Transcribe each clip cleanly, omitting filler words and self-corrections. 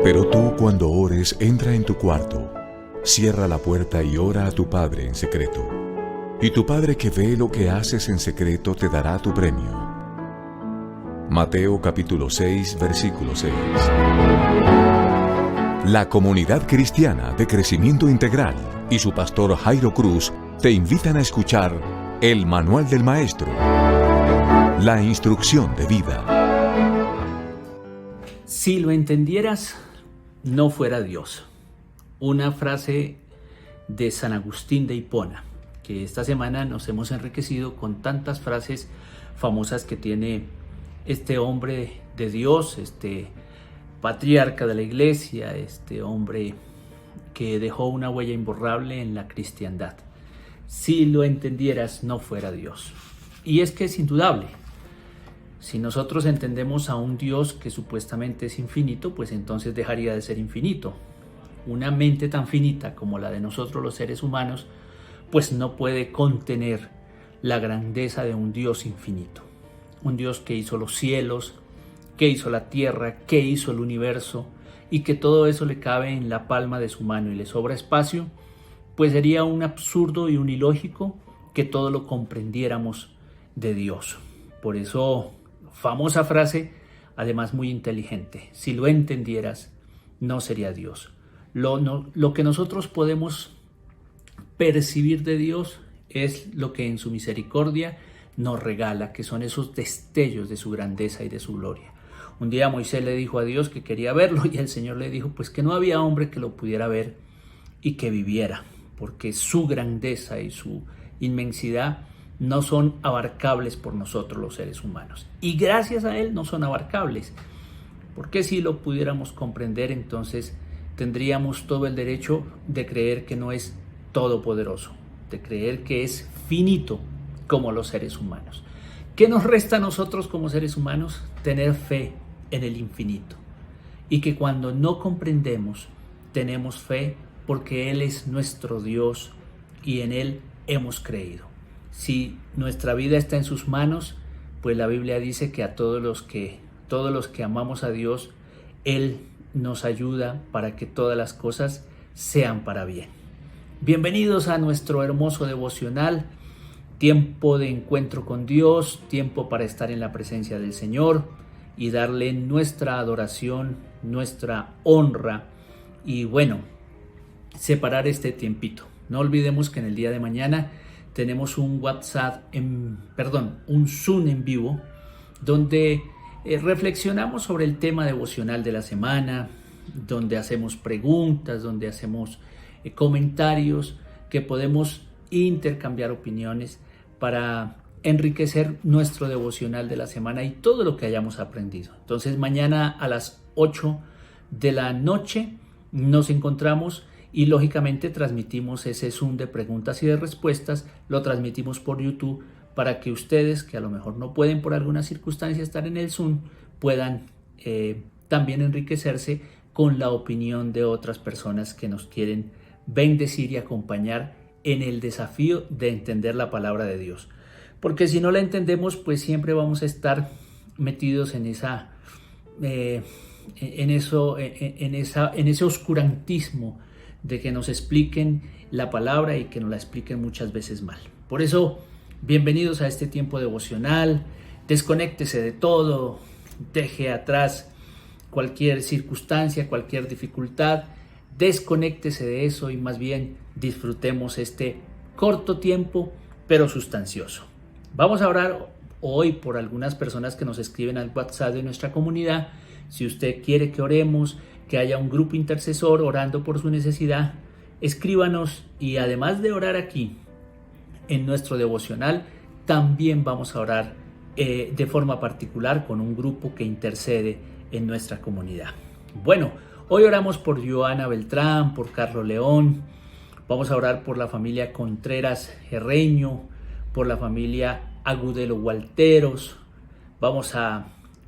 Pero tú, cuando ores, entra en tu cuarto, cierra la puerta y ora a tu Padre en secreto. Y tu Padre que ve lo que haces en secreto te dará tu premio. Mateo capítulo 6, versículo 6. La Comunidad Cristiana de Crecimiento Integral y su pastor Jairo Cruz te invitan a escuchar el Manual del Maestro, la instrucción de vida. Si lo entendieras, no fuera Dios. Una frase de San Agustín de Hipona, que esta semana nos hemos enriquecido con tantas frases famosas que tiene este hombre de Dios, este patriarca de la iglesia, este hombre que dejó una huella imborrable en la cristiandad. Si lo entendieras, no fuera Dios. Y es que es indudable. Si nosotros entendemos a un Dios que supuestamente es infinito, pues entonces dejaría de ser infinito. Una mente tan finita como la de nosotros los seres humanos, pues no puede contener la grandeza de un Dios infinito. Un Dios que hizo los cielos, que hizo la tierra, que hizo el universo, y que todo eso le cabe en la palma de su mano y le sobra espacio, pues sería un absurdo y un ilógico que todo lo comprendiéramos de Dios. Por eso, famosa frase, además muy inteligente: si lo entendieras, no sería Dios. Lo que nosotros podemos percibir de Dios es lo que en su misericordia nos regala, que son esos destellos de su grandeza y de su gloria. Un día Moisés le dijo a Dios que quería verlo y el Señor le dijo pues que no había hombre que lo pudiera ver y que viviera, porque su grandeza y su inmensidad no son abarcables por nosotros los seres humanos. Y gracias a Él no son abarcables, porque si lo pudiéramos comprender, entonces tendríamos todo el derecho de creer que no es todopoderoso, de creer que es finito como los seres humanos. ¿Qué nos resta a nosotros como seres humanos? Tener fe en el infinito. Y que cuando no comprendemos, tenemos fe porque Él es nuestro Dios y en Él hemos creído. Si nuestra vida está en sus manos, pues la Biblia dice que a todos los que amamos a Dios, Él nos ayuda para que todas las cosas sean para bien. Bienvenidos a nuestro hermoso devocional, tiempo de encuentro con Dios, tiempo para estar en la presencia del Señor y darle nuestra adoración, nuestra honra y bueno, separar este tiempito. No olvidemos que en el día de mañana tenemos un Zoom en vivo donde reflexionamos sobre el tema devocional de la semana, donde hacemos preguntas, donde hacemos comentarios, que podemos intercambiar opiniones para enriquecer nuestro devocional de la semana y todo lo que hayamos aprendido. Entonces mañana a las 8 de la noche nos encontramos y lógicamente transmitimos ese Zoom de preguntas y de respuestas, lo transmitimos por YouTube para que ustedes, que a lo mejor no pueden por alguna circunstancia estar en el Zoom, puedan también enriquecerse con la opinión de otras personas que nos quieren bendecir y acompañar en el desafío de entender la palabra de Dios. Porque si no la entendemos, pues siempre vamos a estar metidos en ese oscurantismo de que nos expliquen la palabra y que nos la expliquen muchas veces mal. Por eso, bienvenidos a este tiempo devocional. Desconéctese de todo, deje atrás cualquier circunstancia, cualquier dificultad, desconéctese de eso y más bien disfrutemos este corto tiempo, pero sustancioso. Vamos a orar hoy por algunas personas que nos escriben al WhatsApp de nuestra comunidad. Si usted quiere que oremos, que haya un grupo intercesor orando por su necesidad, escríbanos y además de orar aquí en nuestro devocional, también vamos a orar de forma particular con un grupo que intercede en nuestra comunidad. Bueno, hoy oramos por Joana Beltrán, por Carlos León, vamos a orar por la familia Contreras Herreño, por la familia Agudelo Gualteros, vamos a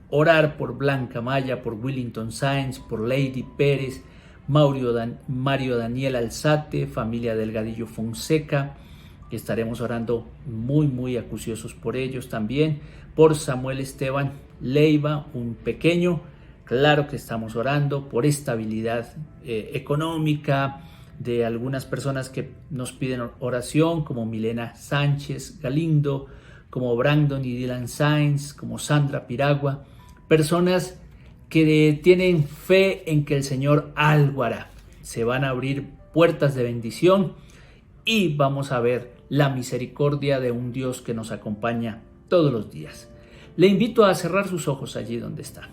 orar por Blanca Maya, por Willington Sáenz, por Lady Pérez, Mario Daniel Alzate, familia Delgadillo Fonseca, que estaremos orando muy acuciosos por ellos también, por Samuel Esteban Leiva, un pequeño Claro que estamos orando por estabilidad económica de algunas personas que nos piden oración, como Milena Sánchez Galindo, como Brandon y Dylan Sainz, como Sandra Piragua, personas que tienen fe en que el Señor algo hará. Se van a abrir puertas de bendición y vamos a ver la misericordia de un Dios que nos acompaña todos los días. Le invito a cerrar sus ojos allí donde está.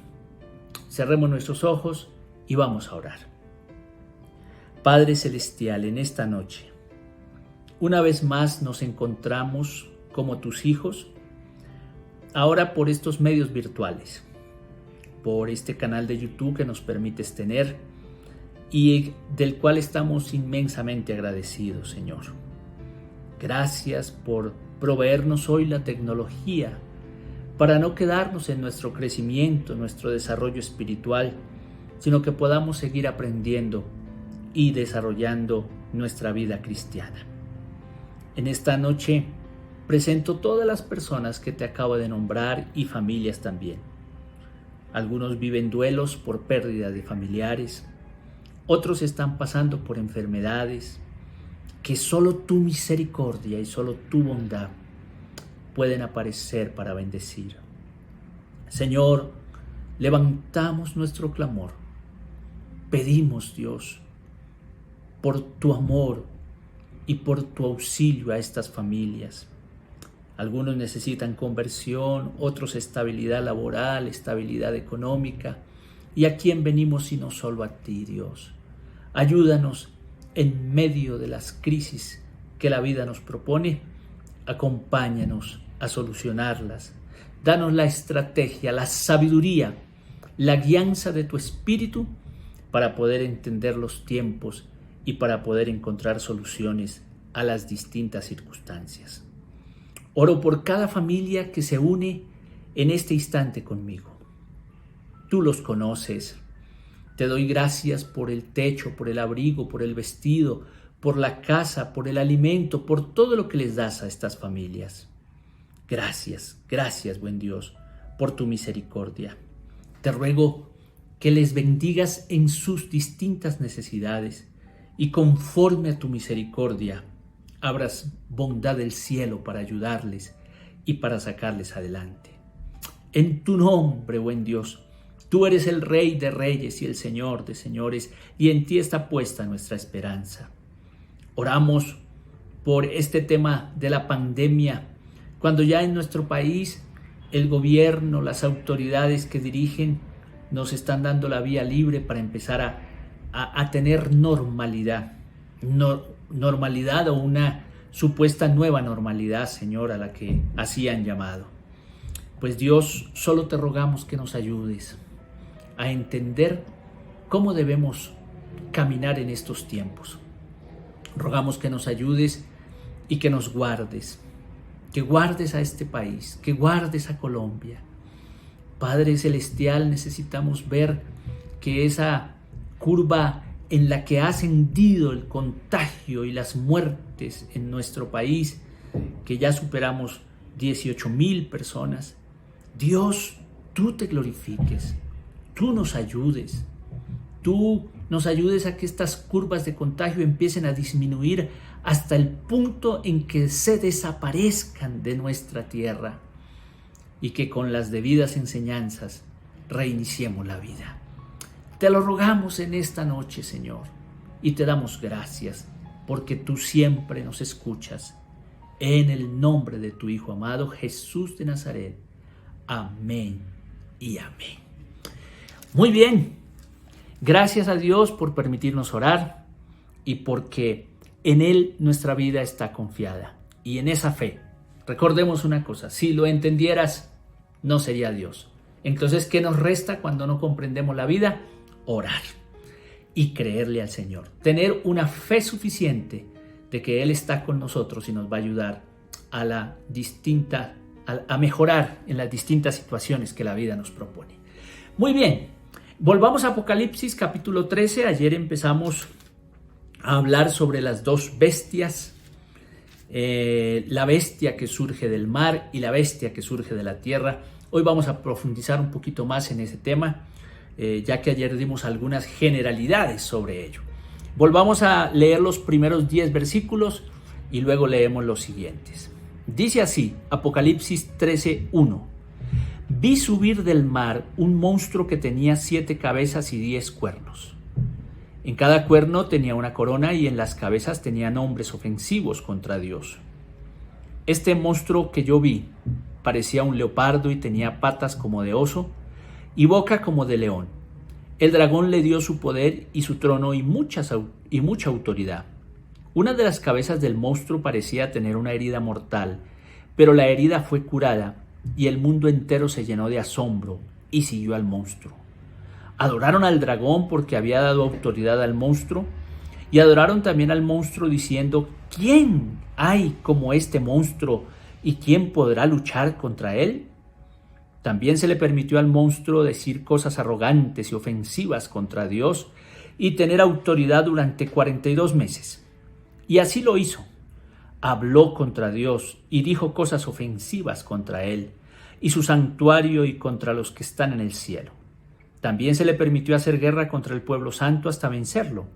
Cerremos nuestros ojos y vamos a orar. Padre Celestial, en esta noche, una vez más nos encontramos como tus hijos, ahora por estos medios virtuales, por este canal de YouTube que nos permites tener y del cual estamos inmensamente agradecidos, Señor. Gracias por proveernos hoy la tecnología para no quedarnos en nuestro crecimiento, nuestro desarrollo espiritual, sino que podamos seguir aprendiendo y desarrollando nuestra vida cristiana. En esta noche presento todas las personas que te acabo de nombrar y familias también. Algunos viven duelos por pérdida de familiares, otros están pasando por enfermedades que solo tu misericordia y solo tu bondad pueden aparecer para bendecir. Señor, levantamos nuestro clamor. Pedimos, Dios, por tu amor y por tu auxilio a estas familias. Algunos necesitan conversión, otros estabilidad laboral, estabilidad económica. ¿Y a quién venimos sino solo a ti, Dios? Ayúdanos en medio de las crisis que la vida nos propone. Acompáñanos a solucionarlas. Danos la estrategia, la sabiduría, la guianza de tu espíritu para poder entender los tiempos y para poder encontrar soluciones a las distintas circunstancias. Oro por cada familia que se une en este instante conmigo. Tú los conoces. Te doy gracias por el techo, por el abrigo, por el vestido, por la casa, por el alimento, por todo lo que les das a estas familias. Gracias, gracias, buen Dios, por tu misericordia. Te ruego que les bendigas en sus distintas necesidades y conforme a tu misericordia, abras bondad del cielo para ayudarles y para sacarles adelante. En tu nombre, buen Dios, tú eres el Rey de Reyes y el Señor de Señores, y en ti está puesta nuestra esperanza. Oramos por este tema de la pandemia, cuando ya en nuestro país el gobierno, las autoridades que dirigen nos están dando la vía libre para empezar a tener normalidad. Normalidad o una supuesta nueva normalidad, Señor, a la que así han llamado. Pues Dios, solo te rogamos que nos ayudes a entender cómo debemos caminar en estos tiempos. Rogamos que nos ayudes y que nos guardes, que guardes a este país, que guardes a Colombia. Padre Celestial, necesitamos ver que esa curva en la que ha ascendido el contagio y las muertes en nuestro país, que ya superamos 18,000 personas, Dios, tú te glorifiques, tú nos ayudes a que estas curvas de contagio empiecen a disminuir hasta el punto en que se desaparezcan de nuestra tierra y que con las debidas enseñanzas reiniciemos la vida. Te lo rogamos en esta noche, Señor, y te damos gracias porque tú siempre nos escuchas. En el nombre de tu Hijo amado, Jesús de Nazaret. Amén y amén. Muy bien. Gracias a Dios por permitirnos orar y porque en Él nuestra vida está confiada. Y en esa fe, recordemos una cosa, si lo entendieras, no sería Dios. Entonces, ¿qué nos resta cuando no comprendemos la vida? Orar y creerle al Señor. Tener una fe suficiente de que Él está con nosotros y nos va a ayudar a mejorar en las distintas situaciones que la vida nos propone. Muy bien, volvamos a Apocalipsis capítulo 13. Ayer empezamos a hablar sobre las dos bestias, la bestia que surge del mar y la bestia que surge de la tierra. Hoy vamos a profundizar un poquito más en ese tema. ya que ayer dimos algunas generalidades sobre ello. Volvamos a leer los primeros 10 versículos y luego leemos los siguientes. Dice así, Apocalipsis 13:1. Vi subir del mar un monstruo que tenía 7 cabezas y 10 cuernos. En cada cuerno tenía una corona y en las cabezas tenía nombres ofensivos contra Dios. Este monstruo que yo vi parecía un leopardo y tenía patas como de oso y boca como de león. El dragón le dio su poder y su trono y mucha autoridad. Una de las cabezas del monstruo parecía tener una herida mortal, pero la herida fue curada y el mundo entero se llenó de asombro y siguió al monstruo. Adoraron al dragón porque había dado autoridad al monstruo y adoraron también al monstruo diciendo: ¿quién hay como este monstruo y quién podrá luchar contra él? También se le permitió al monstruo decir cosas arrogantes y ofensivas contra Dios y tener autoridad durante 42 meses. Y así lo hizo. Habló contra Dios y dijo cosas ofensivas contra él y su santuario y contra los que están en el cielo. También se le permitió hacer guerra contra el pueblo santo hasta vencerlo,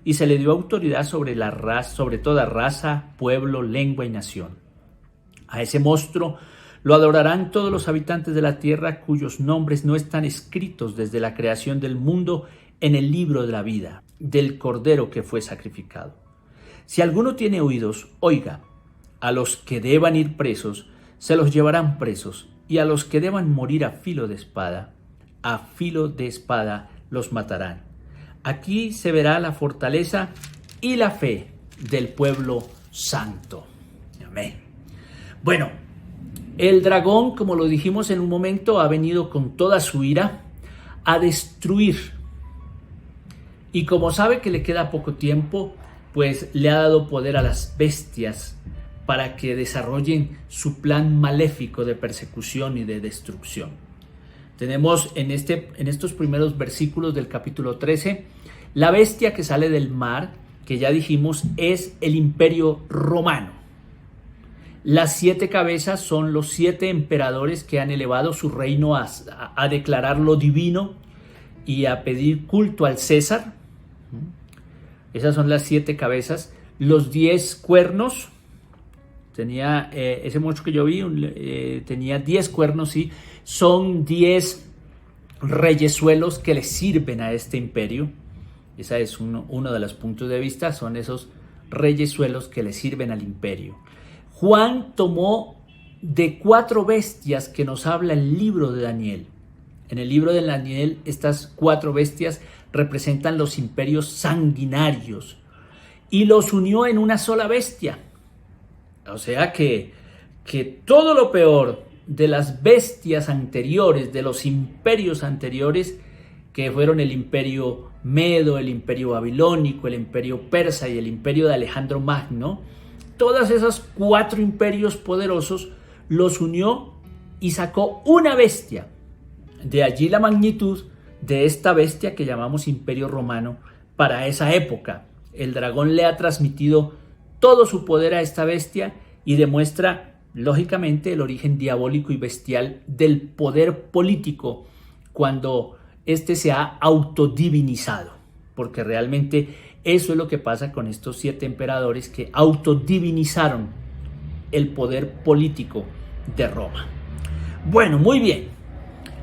y se le dio autoridad sobre toda raza, pueblo, lengua y nación. A ese monstruo lo adorarán todos los habitantes de la tierra cuyos nombres no están escritos desde la creación del mundo en el libro de la vida del Cordero que fue sacrificado. Si alguno tiene oídos, oiga. A los que deban ir presos, se los llevarán presos, y a los que deban morir a filo de espada los matarán. Aquí se verá la fortaleza y la fe del pueblo santo. Amén. Bueno, el dragón, como lo dijimos en un momento, ha venido con toda su ira a destruir. Y como sabe que le queda poco tiempo, pues le ha dado poder a las bestias para que desarrollen su plan maléfico de persecución y de destrucción. Tenemos en estos primeros versículos del capítulo 13, la bestia que sale del mar, que ya dijimos es el Imperio Romano. Las 7 cabezas son los 7 emperadores que han elevado su reino a declararlo divino y a pedir culto al César. Esas son las 7 cabezas. Los 10 cuernos, tenía ese monstruo que yo vi, tenía 10 cuernos, sí. Son 10 reyesuelos que le sirven a este imperio. Ese es uno de los puntos de vista, son esos reyesuelos que le sirven al imperio. Juan tomó de 4 bestias que nos habla el libro de Daniel. En el libro de Daniel, estas 4 bestias representan los imperios sanguinarios y los unió en una sola bestia. O sea que todo lo peor de las bestias anteriores, de los imperios anteriores, que fueron el imperio medo, el imperio babilónico, el imperio persa y el imperio de Alejandro Magno, todas esas 4 imperios poderosos los unió y sacó una bestia. De allí la magnitud de esta bestia que llamamos Imperio Romano para esa época. El dragón le ha transmitido todo su poder a esta bestia y demuestra, lógicamente, el origen diabólico y bestial del poder político cuando éste se ha autodivinizado, porque realmente eso es lo que pasa con estos 7 emperadores que autodivinizaron el poder político de Roma. Bueno, muy bien.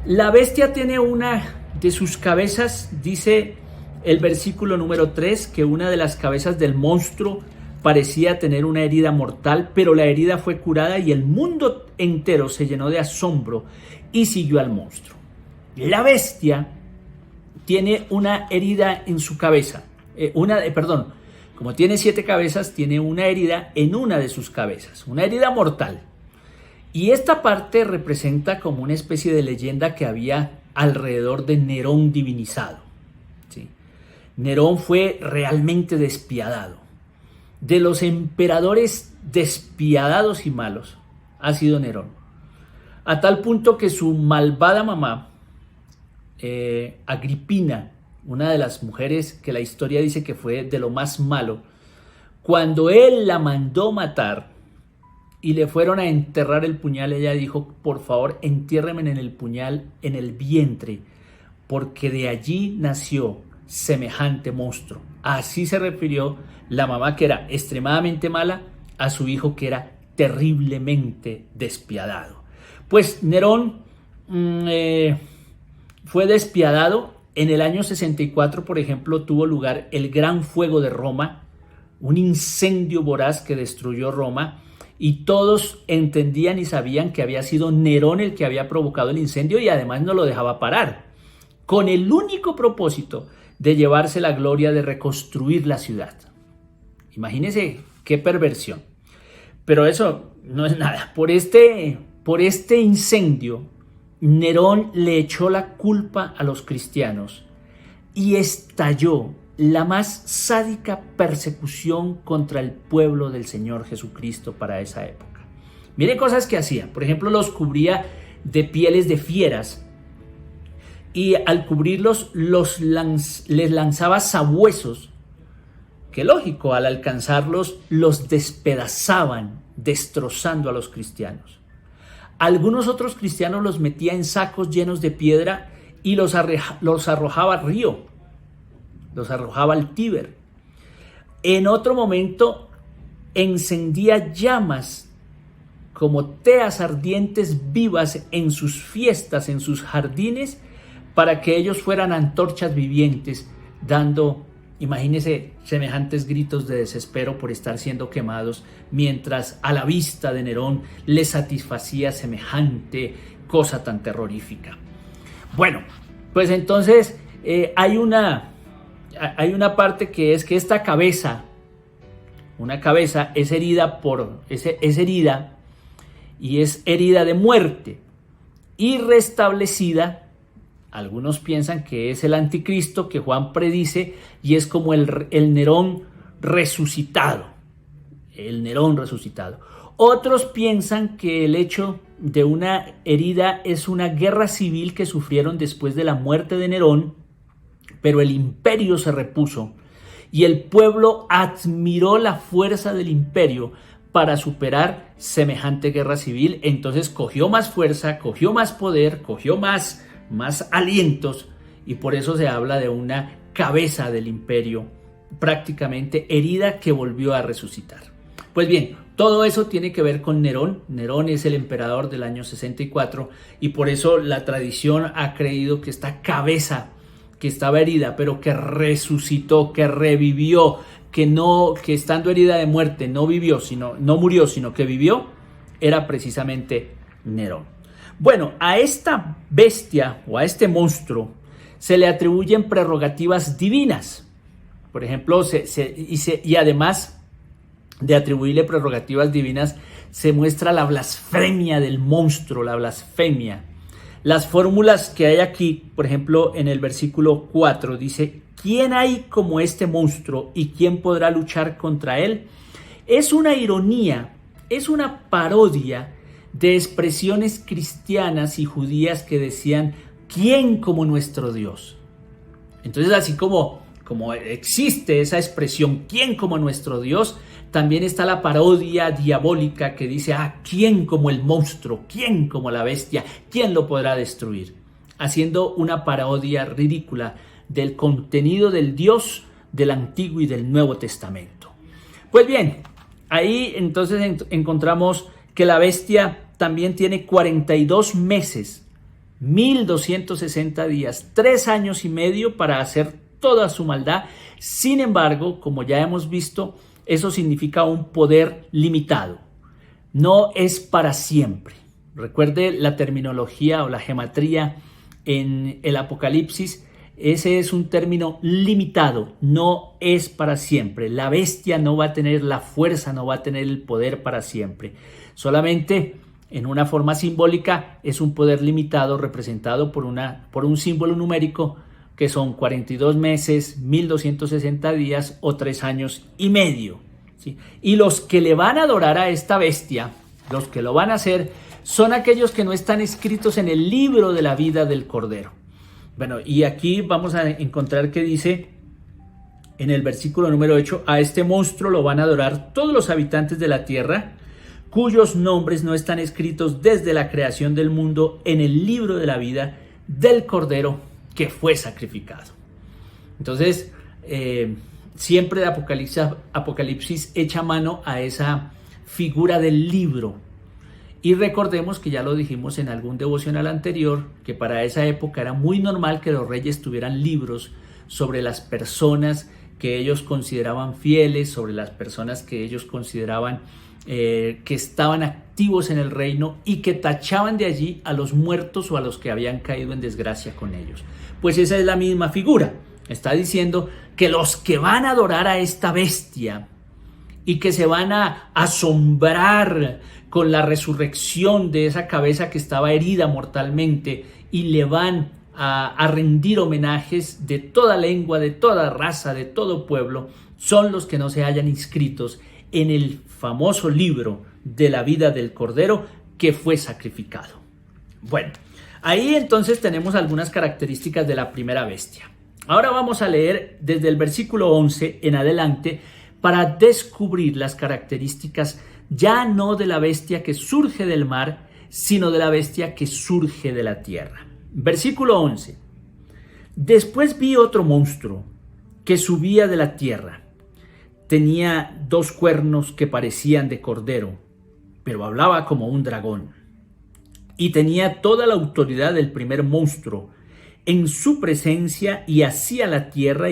La bestia tiene una de sus cabezas, dice el versículo número 3, que una de las cabezas del monstruo parecía tener una herida mortal, pero la herida fue curada y el mundo entero se llenó de asombro y siguió al monstruo. La bestia tiene una herida en su cabeza, como tiene 7 cabezas, tiene una herida en una de sus cabezas, una herida mortal. Y esta parte representa como una especie de leyenda que había alrededor de Nerón divinizado. ¿Sí? Nerón fue realmente despiadado. De los emperadores despiadados y malos ha sido Nerón. A tal punto que su malvada mamá, Agripina, una de las mujeres que la historia dice que fue de lo más malo, cuando él la mandó matar y le fueron a enterrar el puñal, ella dijo: por favor, entiérrenme en el puñal en el vientre, porque de allí nació semejante monstruo. Así se refirió la mamá, que era extremadamente mala, a su hijo, que era terriblemente despiadado. Pues Nerón fue despiadado. En el año 64, por ejemplo, tuvo lugar el Gran Fuego de Roma, un incendio voraz que destruyó Roma, y todos entendían y sabían que había sido Nerón el que había provocado el incendio, y además no lo dejaba parar, con el único propósito de llevarse la gloria de reconstruir la ciudad. Imagínense qué perversión. Pero eso no es nada. Por este incendio, Nerón le echó la culpa a los cristianos y estalló la más sádica persecución contra el pueblo del Señor Jesucristo para esa época. Miren cosas que hacía. Por ejemplo, los cubría de pieles de fieras, y al cubrirlos les lanzaba sabuesos, que lógico, al alcanzarlos los despedazaban, destrozando a los cristianos. Algunos otros cristianos los metía en sacos llenos de piedra y los arrojaba al río, los arrojaba al Tíber. En otro momento encendía llamas como teas ardientes vivas en sus fiestas, en sus jardines, para que ellos fueran antorchas vivientes, dando, imagínense, semejantes gritos de desespero por estar siendo quemados, mientras a la vista de Nerón le satisfacía semejante cosa tan terrorífica. Bueno, pues entonces hay una parte que es que esta cabeza, una cabeza es herida y es herida de muerte y restablecida. Algunos piensan que es el anticristo que Juan predice y es como el Nerón resucitado. El Nerón resucitado. Otros piensan que el hecho de una herida es una guerra civil que sufrieron después de la muerte de Nerón, pero el imperio se repuso y el pueblo admiró la fuerza del imperio para superar semejante guerra civil. Entonces cogió más fuerza, cogió más poder, cogió más alientos, y por eso se habla de una cabeza del imperio prácticamente herida que volvió a resucitar. Pues bien, todo eso tiene que ver con Nerón. Nerón es el emperador del año 64 y por eso la tradición ha creído que esta cabeza que estaba herida, pero que resucitó, que revivió, que estando herida de muerte no murió, sino que vivió, era precisamente Nerón. Bueno, a esta bestia o a este monstruo se le atribuyen prerrogativas divinas. Por ejemplo, y además de atribuirle prerrogativas divinas, se muestra la blasfemia del monstruo, la blasfemia. Las fórmulas que hay aquí, por ejemplo, en el versículo 4 dice: ¿quién hay como este monstruo y quién podrá luchar contra él? Es una ironía, es una parodia de expresiones cristianas y judías que decían: ¿quién como nuestro Dios? Entonces, así como existe esa expresión, ¿quién como nuestro Dios?, también está la parodia diabólica que dice: ¿quién como el monstruo? ¿Quién como la bestia? ¿Quién lo podrá destruir? Haciendo una parodia ridícula del contenido del Dios del Antiguo y del Nuevo Testamento. Pues bien, ahí entonces encontramos que la bestia también tiene 42 meses, 1260 días, 3 años y medio para hacer toda su maldad. Sin embargo, como ya hemos visto, eso significa un poder limitado. No es para siempre. Recuerde la terminología o la gematría en el Apocalipsis. Ese es un término limitado, no es para siempre. La bestia no va a tener la fuerza, no va a tener el poder para siempre. Solamente en una forma simbólica es un poder limitado representado por un símbolo numérico que son 42 meses, 1260 días o 3 años y medio. ¿Sí? Y los que le van a adorar a esta bestia, los que lo van a hacer, son aquellos que no están escritos en el libro de la vida del Cordero. Bueno, y aquí vamos a encontrar que dice en el versículo número 8: a este monstruo lo van a adorar todos los habitantes de la tierra, cuyos nombres no están escritos desde la creación del mundo en el libro de la vida del Cordero que fue sacrificado. Entonces, siempre el Apocalipsis echa mano a esa figura del libro. Y recordemos que ya lo dijimos en algún devocional anterior, que para esa época era muy normal que los reyes tuvieran libros sobre las personas que ellos consideraban fieles, sobre las personas que ellos consideraban que estaban activos en el reino y que tachaban de allí a los muertos o a los que habían caído en desgracia con ellos. Pues esa es la misma figura. Está diciendo que los que van a adorar a esta bestia y que se van a asombrar con la resurrección de esa cabeza que estaba herida mortalmente y le van a rendir homenajes de toda lengua, de toda raza, de todo pueblo, son los que no se hayan inscritos en el famoso libro de la vida del Cordero que fue sacrificado. Bueno, ahí entonces tenemos algunas características de la primera bestia. Ahora vamos a leer desde el versículo 11 en adelante para descubrir las características ya no de la bestia que surge del mar, sino de la bestia que surge de la tierra. Versículo 11. Después vi otro monstruo que subía de la tierra. Tenía 2 cuernos que parecían de cordero, pero hablaba como un dragón. Y tenía toda la autoridad del primer monstruo en su presencia y hacía que la tierra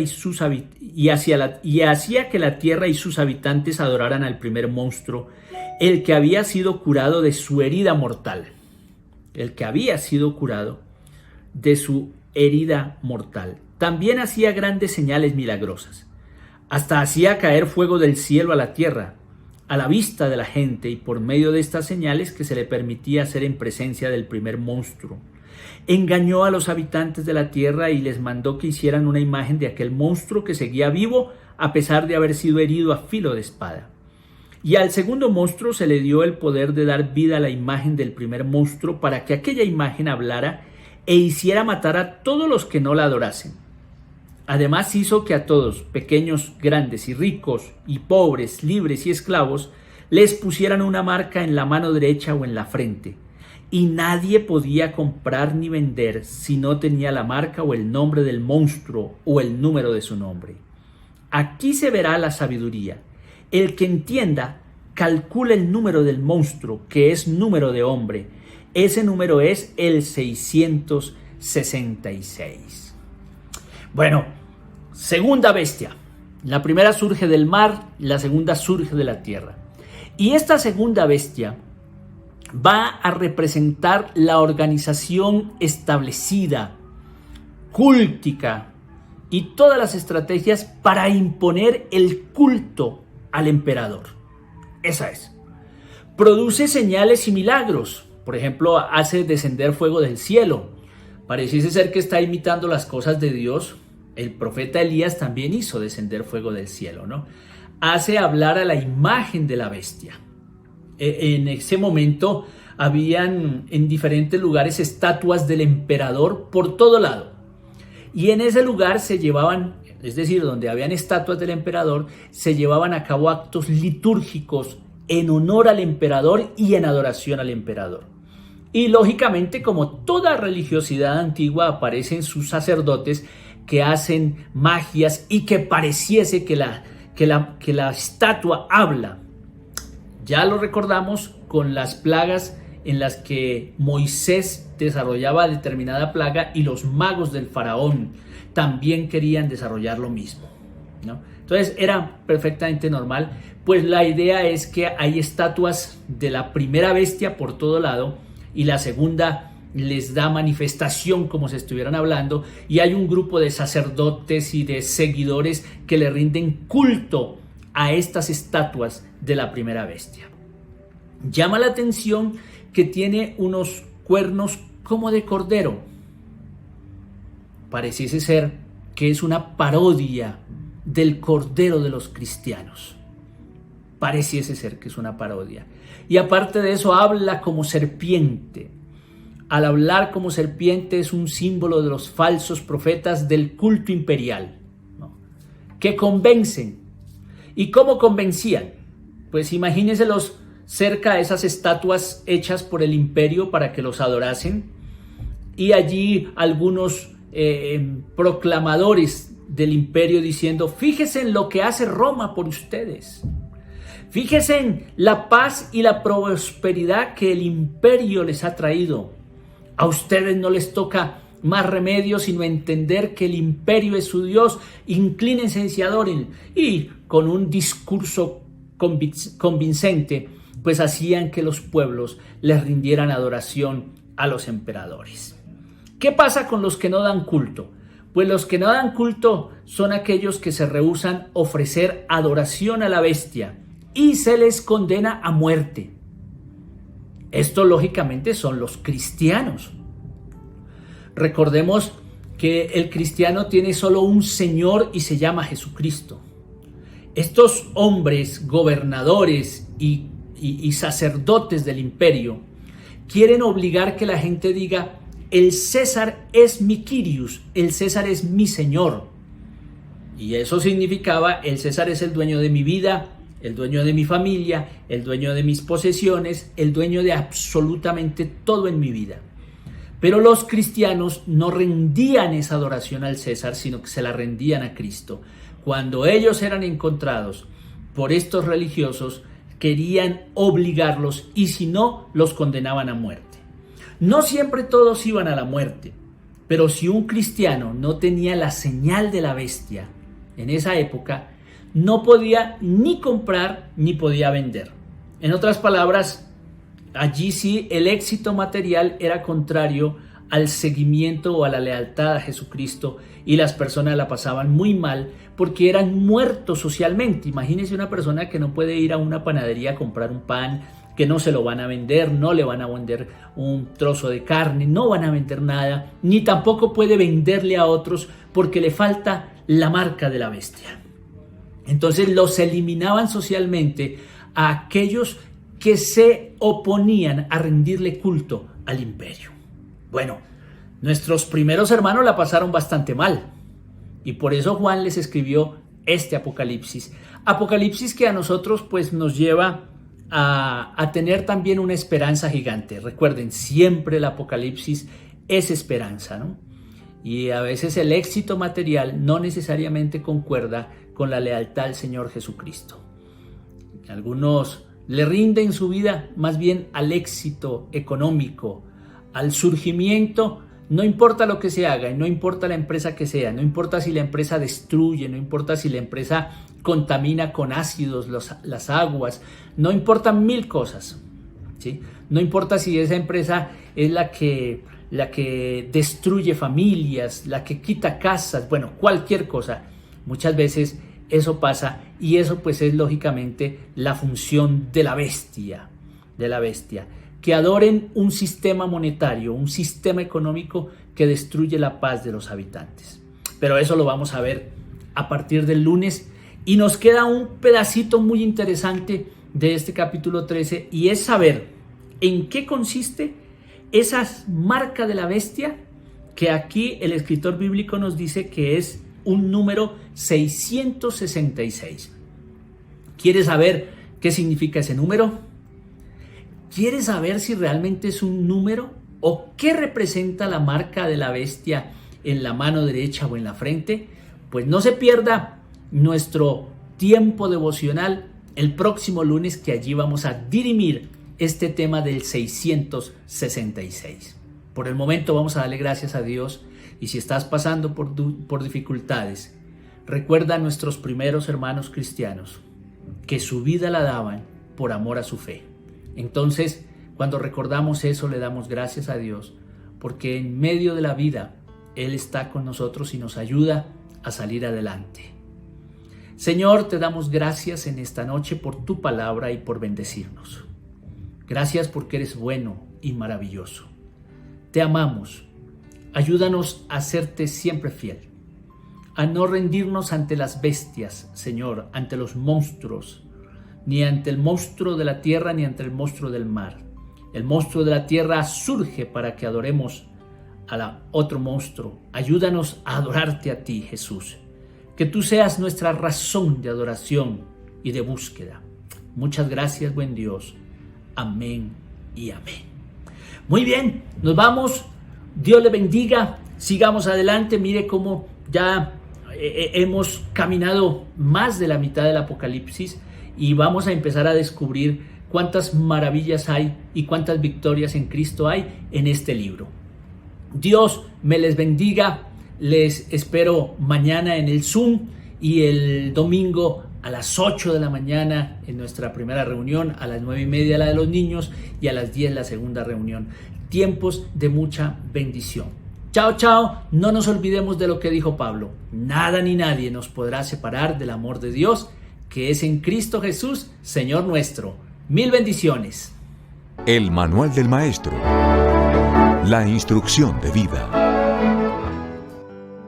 y sus habitantes adoraran al primer monstruo, el que había sido curado de su herida mortal. El que había sido curado de su herida mortal. También hacía grandes señales milagrosas. Hasta hacía caer fuego del cielo a la tierra, a la vista de la gente, y por medio de estas señales que se le permitía hacer en presencia del primer monstruo. Engañó a los habitantes de la tierra y les mandó que hicieran una imagen de aquel monstruo que seguía vivo a pesar de haber sido herido a filo de espada. Y al segundo monstruo se le dio el poder de dar vida a la imagen del primer monstruo para que aquella imagen hablara e hiciera matar a todos los que no la adorasen. Además hizo que a todos, pequeños, grandes y ricos y pobres, libres y esclavos, les pusieran una marca en la mano derecha o en la frente. Y nadie podía comprar ni vender si no tenía la marca o el nombre del monstruo o el número de su nombre. Aquí se verá la sabiduría. El que entienda, calcula el número del monstruo, que es número de hombre. Ese número es el 666. Bueno, segunda bestia. La primera surge del mar, la segunda surge de la tierra. Y esta segunda bestia va a representar la organización establecida, cúltica y todas las estrategias para imponer el culto al emperador. Esa es. Produce señales y milagros. Por ejemplo, hace descender fuego del cielo. Pareciese ser que está imitando las cosas de Dios. El profeta Elías también hizo descender fuego del cielo, ¿no? Hace hablar a la imagen de la bestia. En ese momento habían en diferentes lugares estatuas del emperador por todo lado. Y en ese lugar se llevaban, es decir, donde habían estatuas del emperador, se llevaban a cabo actos litúrgicos en honor al emperador y en adoración al emperador. Y lógicamente, como toda religiosidad antigua, aparecen sus sacerdotes que hacen magias y que pareciese que la estatua habla. Ya lo recordamos con las plagas en las que Moisés desarrollaba determinada plaga y los magos del faraón también querían desarrollar lo mismo, ¿no? Entonces era perfectamente normal. Pues la idea es que hay estatuas de la primera bestia por todo lado y la segunda les da manifestación como si estuvieran hablando, y hay un grupo de sacerdotes y de seguidores que le rinden culto a estas estatuas de la primera bestia. Llama la atención que tiene unos cuernos como de cordero. Pareciese ser que es una parodia del cordero de los cristianos. Pareciese ser que es una parodia. Y aparte de eso, habla como serpiente. Al hablar como serpiente es un símbolo de los falsos profetas del culto imperial, ¿no? Que convencen. ¿Y cómo convencían? Pues imagínenselos cerca de esas estatuas hechas por el imperio para que los adorasen, y allí algunos proclamadores del imperio diciendo: fíjense en lo que hace Roma por ustedes. Fíjense en la paz y la prosperidad que el imperio les ha traído. A ustedes no les toca más remedio sino entender que el imperio es su Dios. Inclínense y se adoren. Y con un discurso convincente, pues hacían que los pueblos les rindieran adoración a los emperadores. ¿Qué pasa con los que no dan culto? Pues los que no dan culto son aquellos que se rehúsan a ofrecer adoración a la bestia y se les condena a muerte. Esto lógicamente son los cristianos. Recordemos que el cristiano tiene solo un Señor y se llama Jesucristo. Estos hombres, gobernadores y sacerdotes del imperio quieren obligar que la gente diga: el César es mi Kyrios, el César es mi Señor. Y eso significaba: el César es el dueño de mi vida, el dueño de mi familia, el dueño de mis posesiones, el dueño de absolutamente todo en mi vida. Pero los cristianos no rendían esa adoración al César, sino que se la rendían a Cristo. Cuando ellos eran encontrados por estos religiosos, querían obligarlos y si no, los condenaban a muerte. No siempre todos iban a la muerte, pero si un cristiano no tenía la señal de la bestia en esa época, no podía ni comprar ni podía vender. En otras palabras, allí sí el éxito material era contrario al seguimiento o a la lealtad a Jesucristo y las personas la pasaban muy mal porque eran muertos socialmente. Imagínense una persona que no puede ir a una panadería a comprar un pan, que no se lo van a vender, no le van a vender un trozo de carne, no van a vender nada, ni tampoco puede venderle a otros porque le falta la marca de la bestia. Entonces los eliminaban socialmente a aquellos que se oponían a rendirle culto al imperio. Bueno, nuestros primeros hermanos la pasaron bastante mal y por eso Juan les escribió este Apocalipsis. Apocalipsis que a nosotros pues nos lleva a tener también una esperanza gigante. Recuerden, siempre el Apocalipsis es esperanza, ¿no? Y a veces el éxito material no necesariamente concuerda con la lealtad al Señor Jesucristo. Algunos le rinden su vida más bien al éxito económico, al surgimiento, no importa lo que se haga, y no importa la empresa que sea, no importa si la empresa destruye, no importa si la empresa contamina con ácidos las aguas, no importan mil cosas, ¿sí? No importa si esa empresa es la que destruye familias, la que quita casas, bueno, cualquier cosa. Muchas veces eso pasa y eso pues es lógicamente la función de la bestia, que adoren un sistema monetario, un sistema económico que destruye la paz de los habitantes. Pero eso lo vamos a ver a partir del lunes y nos queda un pedacito muy interesante de este capítulo 13 y es saber en qué consiste esa marca de la bestia que aquí el escritor bíblico nos dice que es un número 666. ¿Quieres saber qué significa ese número? ¿Quieres saber si realmente es un número o qué representa la marca de la bestia en la mano derecha o en la frente? Pues no se pierda nuestro tiempo devocional el próximo lunes, que allí vamos a dirimir este tema del 666. Por el momento vamos a darle gracias a Dios y si estás pasando por dificultades, recuerda a nuestros primeros hermanos cristianos que su vida la daban por amor a su fe. Entonces, cuando recordamos eso, le damos gracias a Dios porque en medio de la vida Él está con nosotros y nos ayuda a salir adelante. Señor, te damos gracias en esta noche por tu palabra y por bendecirnos. Gracias porque eres bueno y maravilloso. Te amamos. Ayúdanos a serte siempre fiel, a no rendirnos ante las bestias, Señor, ante los monstruos, ni ante el monstruo de la tierra, ni ante el monstruo del mar. El monstruo de la tierra surge para que adoremos a otro monstruo. Ayúdanos a adorarte a ti, Jesús. Que tú seas nuestra razón de adoración y de búsqueda. Muchas gracias, buen Dios. Amén y amén. Muy bien, nos vamos. Dios le bendiga. Sigamos adelante, mire cómo ya hemos caminado más de la mitad del Apocalipsis y vamos a empezar a descubrir cuántas maravillas hay y cuántas victorias en Cristo hay en este libro. Dios me les bendiga, les espero mañana en el Zoom y el domingo a las 8 de la mañana en nuestra primera reunión, a las 9:30 la de los niños y a las 10 la segunda reunión. Tiempos de mucha bendición. Chao, chao. No nos olvidemos de lo que dijo Pablo. Nada ni nadie nos podrá separar del amor de Dios, que es en Cristo Jesús, Señor nuestro. Mil bendiciones. El Manual del Maestro. La instrucción de vida.